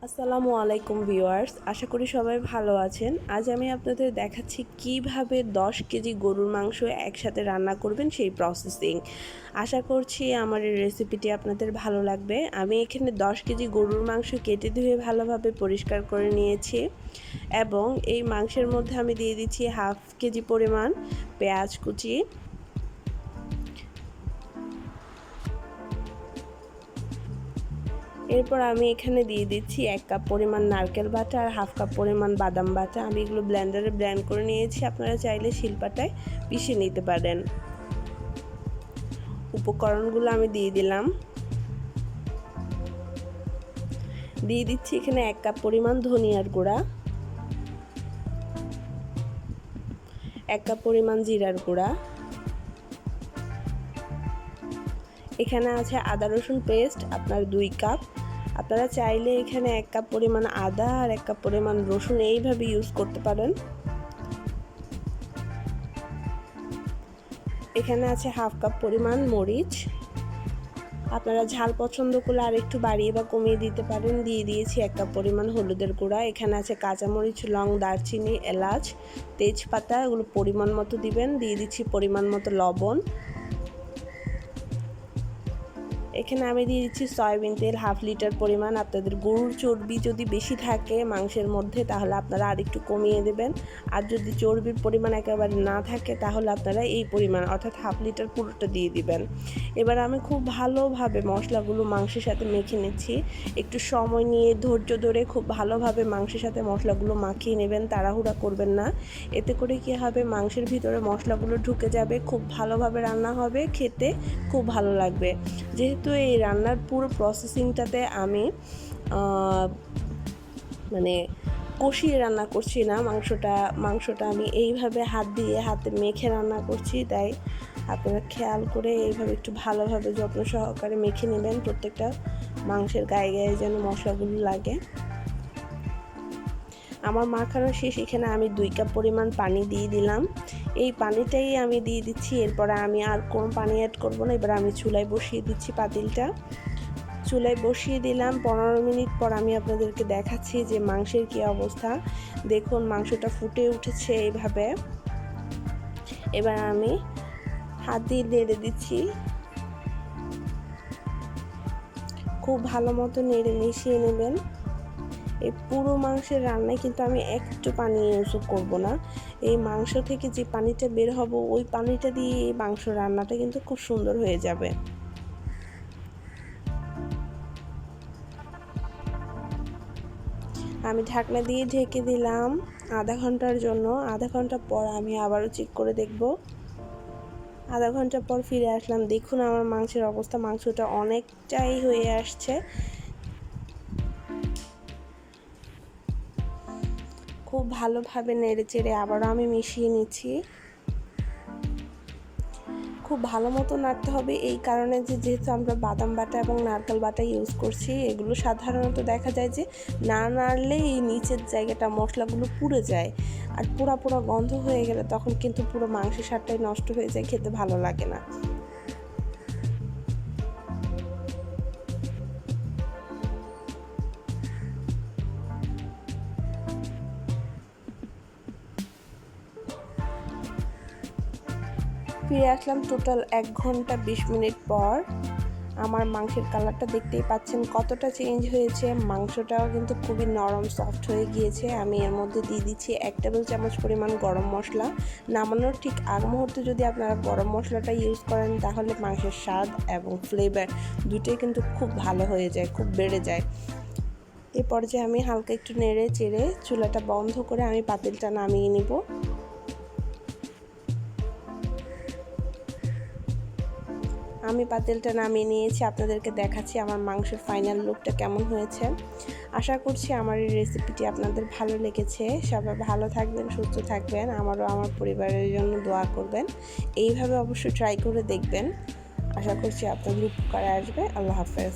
আসসালামু আলাইকুম ভিউয়ার্স, আশা করি সবাই ভালো আছেন। আজ আমি আপনাদের দেখাচ্ছি কিভাবে 10 কেজি গরুর মাংস একসাথে রান্না করবেন সেই প্রসেসিং। আশা করছি আমার এই রেসিপিটি আপনাদের ভালো লাগবে। আমি এখানে 10 কেজি গরুর মাংস কেটে ধুয়ে ভালোভাবে পরিষ্কার করে নিয়েছি এবং এই মাংসের মধ্যে আমি দিয়ে দিচ্ছি হাফ কেজি পরিমাণ পেঁয়াজ কুচি, এরপর আমি এখানে দিয়ে দিচ্ছি 1 কাপ পরিমাণ নারকেল বাটা আর হাফ কাপ পরিমাণ বাদাম বাটা। আমি এগুলো ব্লেন্ডারে ব্লেন্ড করে নিয়েছি, আপনারা চাইলে শিলপাটায় পিষে নিতে পারেন। উপকরণগুলো আমি দিয়ে দিলাম। দিয়ে দিচ্ছি এখানে 1 কাপ পরিমাণ ধনিয়ার গুঁড়া, 1 কাপ পরিমাণ জিরার গুঁড়া, এখানে আছে আদা রসুন পেস্ট আপনার 2 কাপ। আপনারা চাইলে এখানে 1 কাপ পরিমাণ আদা আর 1 কাপ পরিমাণ রসুন এইভাবে ইউজ করতে পারেন। এখানে আছে হাফ কাপ পরিমাণ মরিচ, আপনারা ঝাল পছন্দ করলে আর একটু বাড়িয়ে বা কমিয়ে দিতে পারেন। দিয়ে দিয়েছি 1 কাপ পরিমাণ হলুদের গুঁড়া। এখানে আছে কাঁচামরিচ, লং, দারচিনি, এলাচ, তেজপাতা, এগুলো পরিমাণ মতো দিবেন। দিয়ে দিচ্ছি পরিমাণ মতো লবণ। এখানে আমি দিয়ে দিচ্ছি সয়াবিন তেল হাফ লিটার পরিমাণ। আপনাদের গরুর চর্বি যদি বেশি থাকে মাংসের মধ্যে তাহলে আপনারা আর একটু কমিয়ে দেবেন, আর যদি চর্বির পরিমাণ একেবারে না থাকে তাহলে আপনারা এই পরিমাণ অর্থাৎ হাফ লিটার পুরোটা দিয়ে দিবেন। এবার আমি খুব ভালোভাবে মশলাগুলো মাংসের সাথে মেখে নিচ্ছি। একটু সময় নিয়ে ধৈর্য ধরে খুব ভালোভাবে মাংসের সাথে মশলাগুলো মাখিয়ে নেবেন, তাড়াহুড়া করবেন না। এতে করে কী হবে, মাংসের ভিতরে মশলাগুলো ঢুকে যাবে, খুব ভালোভাবে রান্না হবে, খেতে খুব ভালো লাগবে। যেহেতু এই রান্নার পুরো প্রসেসিংটাতে আমি মানে কষিয়ে রান্না করছি না, মাংসটা আমি এইভাবে হাত দিয়ে হাতে মেখে রান্না করছি, তাই আপনারা খেয়াল করে এইভাবে একটু ভালোভাবে যত্ন সহকারে মেখে নেবেন। প্রত্যেকটা মাংসের গায়ে গায়ে যেন মশলাগুলো লাগে। আমার মাখানো শেষ। এখানে আমি 2 কাপ পরিমাণ পানি দিয়ে দিলাম। এই পানিটাই আমি দিয়ে দিচ্ছি, এরপরে আমি আর কোনো পানি অ্যাড করব না। এবার আমি চুলায় বসিয়ে দিচ্ছি পাতিলটা। চুলায় বসিয়ে দিলাম। 15 মিনিট পর আমি আপনাদেরকে দেখাচ্ছি যে মাংসের কী অবস্থা। দেখুন মাংসটা ফুটে উঠেছে এইভাবে। এবার আমি হাত দিয়ে নেড়ে দিচ্ছি, খুব ভালো মতো নেড়ে মিশিয়ে নেবেন। এই পুরো মাংসের রান্নায় কিন্তু আমি একটু পানি ইউজ করব না। এই মাংস থেকে যে পানিটা বের হবে ওই পানিটা দিয়ে এই মাংস রান্নাটা কিন্তু খুব সুন্দর হয়ে যাবে। আমি ঢাকনা দিয়ে ঢেকে দিলাম আধা ঘন্টার জন্য। আধা ঘন্টা পর আমি আবারও চেক করে দেখব। আধা ঘন্টা পর ফিরে আসলাম। দেখুন আমার মাংসের অবস্থা, মাংসটা অনেকটাই হয়ে আসছে। খুব ভালোভাবে নেড়ে চেড়ে আবারও আমি মিশিয়ে নিচ্ছি। খুব ভালো মতো নাড়তে হবে, এই কারণে যেহেতু আমরা বাদাম বাটা এবং নারকেল বাটা ইউজ করছি, এগুলো সাধারণত দেখা যায় যে না নাড়লে এই নিচের জায়গাটা মশলাগুলো পুড়ে যায়, আর পোড়া পোড়া গন্ধ হয়ে গেলে তখন কিন্তু পুরো মাংসের স্বাদটাই নষ্ট হয়ে যায়, খেতে ভালো লাগে না। ফিরে আসলাম টোটাল 1 ঘন্টা 20 মিনিট পর। আমার মাংসের কালারটা দেখতেই পাচ্ছেন কতটা চেঞ্জ হয়েছে। মাংসটাও কিন্তু খুবই নরম সফট হয়ে গিয়েছে। আমি এর মধ্যে দিয়ে দিচ্ছি 1 টেবিল চামচ পরিমাণ গরম মশলা। নামানোর ঠিক আগ মুহূর্তে যদি আপনারা গরম মশলাটা ইউজ করেন তাহলে মাংসের স্বাদ এবং ফ্লেভার দুটোই কিন্তু খুব ভালো হয়ে যায়, খুব বেড়ে যায়। এই পর্যায়ে আমি হালকা একটু নেড়ে চেড়ে চুলাটা বন্ধ করে আমি পাতিলটা নামিয়ে নিব। আমি পাতিলটা নামিয়ে নিয়েছি, আপনাদেরকে দেখাচ্ছি আমার মাংসের ফাইনাল লুকটা কেমন হয়েছে। আশা করছি আমার এই রেসিপিটি আপনাদের ভালো লেগেছে। সবাই ভালো থাকবেন, সুস্থ থাকবেন, আমারও আমার পরিবারের জন্য দোয়া করবেন। এইভাবে অবশ্যই ট্রাই করে দেখবেন, আশা করছি আপনাদের উপকারে আসবে। আল্লাহ হাফেজ।